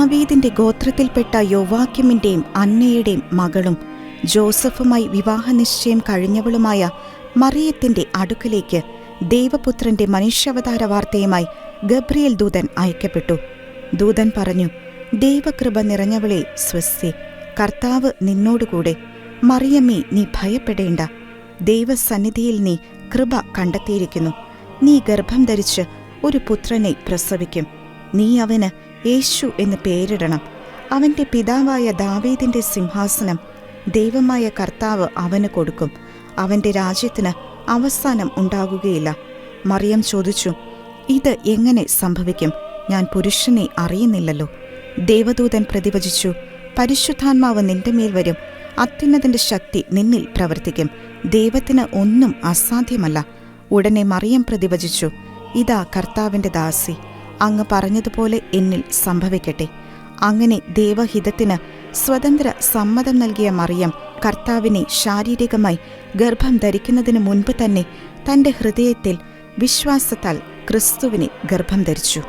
ദാവീദിന്റെ ഗോത്രത്തിൽപ്പെട്ട യോവാക്യമിന്റെയും അന്നയുടെയും മകളും ജോസഫുമായി വിവാഹനിശ്ചയം കഴിഞ്ഞവളുമായ മറിയത്തിന്റെ അടുക്കലേക്ക് ദൈവപുത്രന്റെ മനുഷ്യാവതാര വാർത്തയുമായി ഗബ്രിയേൽ ദൂതൻ അയക്കപ്പെട്ടു. ദൂതൻ പറഞ്ഞു, ദൈവകൃപ നിറഞ്ഞവളെ സ്വസ്തി, കർത്താവ് നിന്നോടുകൂടെ. മറിയമ്മേ, നീ ഭയപ്പെടേണ്ട. ദൈവസന്നിധിയിൽ നീ കൃപ കണ്ടെത്തിയിരിക്കുന്നു. നീ ഗർഭം ധരിച്ച് ഒരു പുത്രനെ പ്രസവിക്കും. നീ അവന് യേശു എന്ന് പേരിടണം. അവന്റെ പിതാവായ ദാവീദിന്റെ സിംഹാസനം ദൈവമായ കർത്താവ് അവന് കൊടുക്കും. അവന്റെ രാജ്യത്തിന് അവസാനം ഉണ്ടാകുകയില്ല. മറിയം ചോദിച്ചു, ഇത് എങ്ങനെ സംഭവിക്കും? ഞാൻ പുരുഷനെ അറിയുന്നില്ലല്ലോ. ദേവദൂതൻ പ്രതിവചിച്ചു, പരിശുദ്ധാത്മാവ് നിന്റെ മേൽ വരും. അത്യുന്നതന്റെ ശക്തി നിന്നിൽ പ്രവർത്തിക്കും. ദൈവത്തിന് ഒന്നും അസാധ്യമല്ല. ഉടനെ മറിയം പ്രതിവചിച്ചു, ഇതാ കർത്താവിന്റെ ദാസി, അങ്ങ് പറഞ്ഞതുപോലെ എന്നിൽ സംഭവിക്കട്ടെ. അങ്ങനെ ദൈവഹിതത്തിന് സ്വതന്ത്ര സമ്മതം നൽകിയ മറിയം കർത്താവിനെ ശാരീരികമായി ഗർഭം ധരിക്കുന്നതിന് മുൻപ് തന്നെ തന്റെ ഹൃദയത്തിൽ വിശ്വാസത്താൽ ക്രിസ്തുവിനെ ഗർഭം ധരിച്ചു.